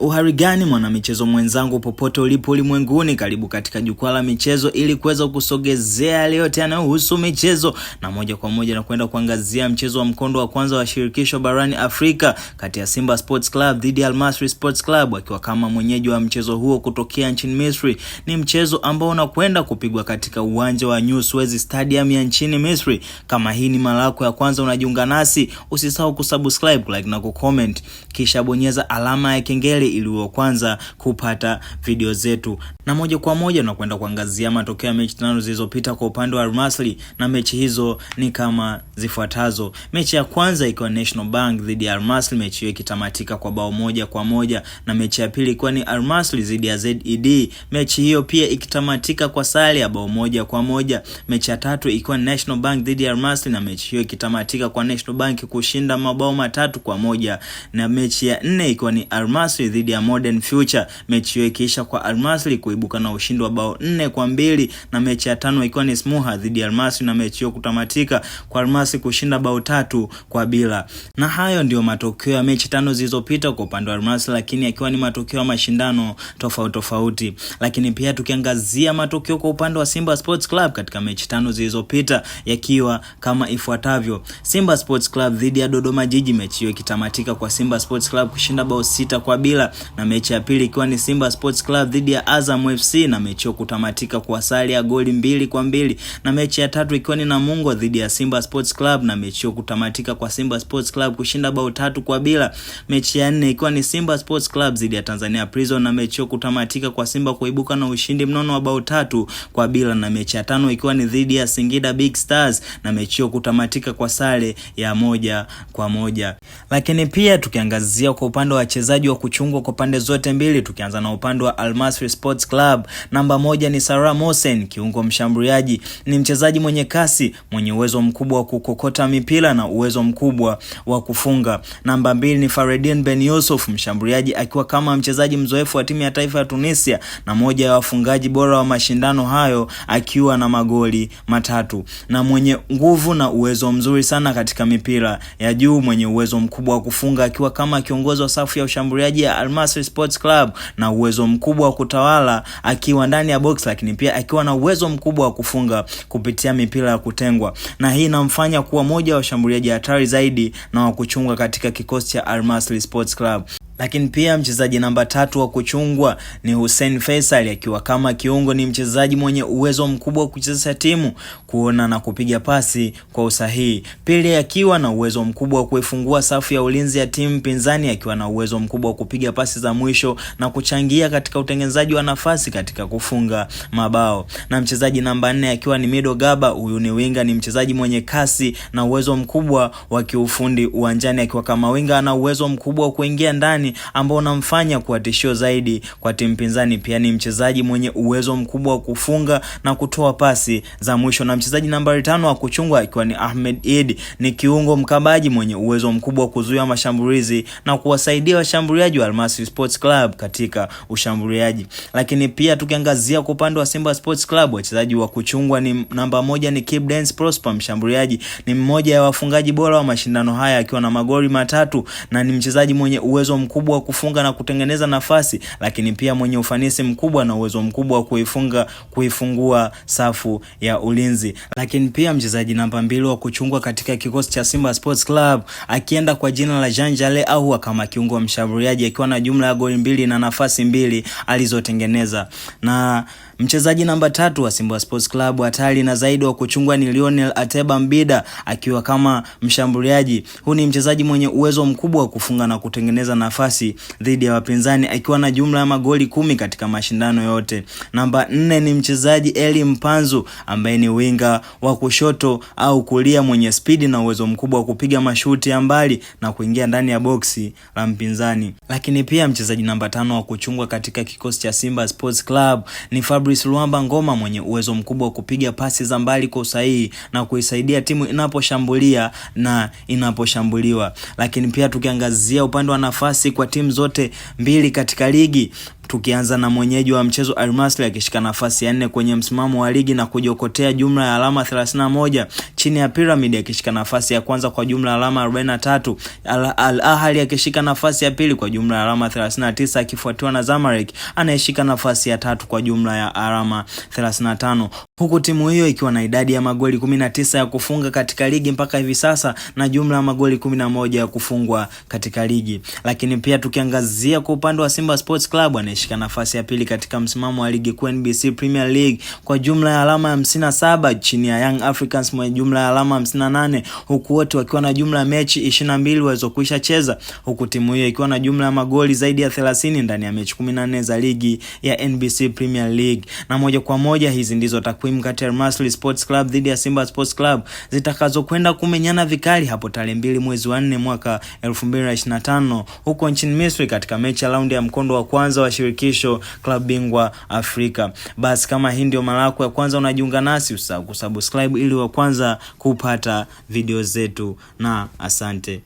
Uhari gani mwanamichezo mwenzangu popote ulipo ulimwenguni, karibu katika jukwaa la michezo ili kuweza kusogezea yale yote yanayohusu michezo, na moja kwa moja na kwenda kuangazia mchezo wa mkondo wa kwanza wa shirikisho barani Afrika kati ya Simba Sports Club dhidi ya Al Masry Sports Club, akiwa kama mwenyeji wa mchezo huo kutokea nchini Misri. Ni mchezo ambao unakwenda kupigwa katika uwanja wa New Suez Stadium ya nchini Misri. Kama hii ni mara yako ya kwanza unajiunga nasi, usisahau kusubscribe, like na kucomment, kisha bonyeza alama ya kengele ili uwe kwanza kupata video zetu. Na moja kwa moja tunakwenda kuangazia matokeo ya mechi 5 zilizopita kwa upande wa Al Masry, na mechi hizo ni kama zifuatazo. Mechi ya kwanza ikiwa National Bank dhidi ya Al Masry, mechi hiyo ikitamatika kwa bao 1-1, na mechi ya pili ikiwa ni Al Masry dhidi ya ZED, mechi hiyo pia ikitamatika kwa sare ya bao 1-1. Mechi ya tatu ikiwa National Bank dhidi ya Al Masry, na mechi hiyo ikitamatika kwa National Bank kushinda mabao 3-1, na mechi ya 4 ikiwa ni Al Masry dhidi ya Modern Future, mechi hiyo ikiisha kwa Al Masry kuibuka na ushindi wa bao 4-2, na mechi ya 5 ikiwa ni Smuha dhidi ya Al Masry, na mechi hiyo kutamatika kwa Al Masry kushinda bao 3-0. Na hayo ndio matokeo ya mechi 5 zilizopita kwa upande wa Al Masry, lakini yakiwa ni matokeo ya mashindano tofauti. Lakini pia tukiangazia matokeo kwa upande wa Simba Sports Club katika mechi 5 zilizopita yakiwa kama ifuatavyo. Simba Sports Club dhidi ya Dodoma Jiji, mechi hiyo ikitamatika kwa Simba Sports Club kushinda bao 6-0, na mechi ya pili ikiwa ni Simba Sports Club dhidi ya Azam FC, na mechi hiyo kutamatika kwa sare ya goli 2-2, na mechi ya tatu ikiwa ni Namungo dhidi ya Simba Sports Club, na mechi hiyo kutamatika kwa Simba Sports Club kushinda bao 3-0. Mechi ya 4 ikiwa ni Simba Sports Club dhidi ya Tanzania Prison, na mechi hiyo kutamatika kwa Simba kuibuka na ushindi mnono wa bao 3-0, na mechi ya 5 ikiwa ni dhidi ya Singida Big Stars, na mechi hiyo kutamatika kwa sare ya 1-1. Lakini pia tukiangazia kwa upande wa wachezaji wa kuchungwa kwa pande zote mbili, tukianza na upande wa Al Masry Sports Club, namba 1 ni Salah Mohsen, kiungo mshambuliaji. Ni mchezaji mwenye kasi, mwenye uwezo mkubwa wa kukokota mipira na uwezo mkubwa wa kufunga. Namba 2 ni Faredin Ben Yusuf, mshambuliaji, akiwa kama mchezaji mzoefu wa timu ya taifa ya Tunisia na moja ya wafungaji bora wa mashindano hayo, akiwa na magoli 3, na mwenye nguvu na uwezo mzuri sana katika mipira ya juu, mwenye uwezo mkubwa wa kufunga, akiwa kama kiongozi wa safu ya ushambuliaji ya Al Masry Sports Club, na uwezo mkubwa wa kutawala akiwa ndani ya box, lakini pia akiwa na uwezo mkubwa wa kufunga kupitia mipira ya kutengwa, na hii inamfanya kuwa moja wa washambuliaji hatari zaidi na wa kuchunga katika kikosi cha Al Masry Sports Club. Lakini pia mchezaji namba 3 wa kuchungwa ni Hussein Faisal, akiwa kama kiungo. Ni mchezaji mwenye uwezo mkubwa wa kuchezesha timu, kuona na kupiga pasi kwa usahihi. Pili, akiwa na uwezo mkubwa wa kuifungua safu ya ulinzi ya timu pinzani, akiwa na uwezo mkubwa wa kupiga pasi za mwisho na kuchangia katika utengenezaji wa nafasi katika kufunga mabao. Na mchezaji namba 4 akiwa ni Mido Gaba, huyu ni winga, ni mchezaji mwenye kasi na uwezo mkubwa wa kiufundi uwanjani, akiwa kama winga ana uwezo mkubwa wa kuingia ndani ambao unamfanya kuwa tishio zaidi kwa timu pinzani. Pia ni mchezaji mwenye uwezo mkubwa wa kufunga na kutoa pasi za mwisho. Na mchezaji nambari 5 wa kuchungwa akiwa ni Ahmed Eid, ni kiungo mkabaji mwenye uwezo mkubwa wa kuzuia mashambulizi na kuwasaidia washambuliaji wa Al Masry Sports Club katika ushambuliaji. Lakini pia tukiangazia kwa upande wa Simba Sports Club, wachezaji wa kuchungwa ni namba 1 ni Kibdens Prosper, mshambuliaji, ni mmoja ya wafungaji bora wa mashindano haya akiwa na magoli 3, na ni mchezaji mwenye uwezo mkubwa wa kufunga na kutengeneza nafasi, lakini pia mwenye ufanisi mkubwa na uwezo mkubwa wa kuifungua safu ya ulinzi. Lakini pia mchezaji namba 2 wa kuchungwa katika kikosi cha Simba Sports Club akienda kwa jina la Jean Jale au kama kiungo wa mshambuliaji, akiwa na jumla ya goli 2 na nafasi 2 alizotengeneza. Na mchezaji namba 3 wa Simba Sports Club hatari na zaidi wa kuchungwa ni Lionel Ateba Mbida, akiwa kama mshambuliaji. Huyu ni mchezaji mwenye uwezo mkubwa wa kufunga na kutengeneza nafasi dhidi ya wapinzani, akiwa na jumla ya magoli 10 katika mashindano yote. Namba 4 ni mchezaji Eli Mpanzu, ambaye ni winga wa kushoto au kulia, mwenye spidi na uwezo mkubwa wa kupiga mashuti ya mbali na kuingia ndani ya boksi la mpinzani. Lakini pia mchezaji namba 5 wa kuchungwa katika kikosi cha Simba Sports Club ni Fabrice Luamba Ngoma, mwenye uwezo mkubwa wa kupiga pasi za mbali kwa usahihi na kuisaidia timu inaposhambulia na inaposhambuliwa. Lakini pia tukiangazia upande wa nafasi kwa timu zote mbili katika ligi, Tukianza na mwenyeji wa mchezo Al Masry akishika nafasi ya 4 kwenye msimamo wa ligi na kujiokotea jumla ya alama 31, chini ya Pyramid akishika nafasi ya kwanza kwa jumla ya alama 43, Al Ahly akishika nafasi ya pili kwa jumla ya alama 39 akifuatiwa na Zamalek anayeshika nafasi ya 3 kwa jumla ya alama 35, huku timu hiyo ikiwa na idadi ya magoli 19 ya kufunga katika ligi mpaka hivi sasa na jumla ya magoli 11 ya kufungwa katika ligi. Lakini pia tukiangazia kwa upande wa Simba Sports Club anayeshika nafasi ya pili katika msimamo wa ligi kuu NBC Premier League kwa jumla ya alama 57 chini ya Young Africans mwenye jumla ya alama 58, huku wote wakiwa na jumla ya mechi 22 walizokwisha cheza, huku timu hiyo ikiwa na jumla ya magoli zaidi ya 30 ndani ya mechi 14 za ligi ya NBC Premier League. Na moja kwa moja hizi ndizo takwimu kati ya Al Masry Sports Club dhidi ya Simba Sports Club zitakazokwenda kumenyana vikali hapo tarehe 2 mwezi wa 4 mwaka 2025 huko nchini Misri katika mechi ya raundi ya mkondo wa kwanza wa shirikisho klabu bingwa Afrika. Basi kama hii ndio mara yako ya kwanza unajiunga nasi, usahau kusubscribe ili wa kwanza kupata video zetu, na asante.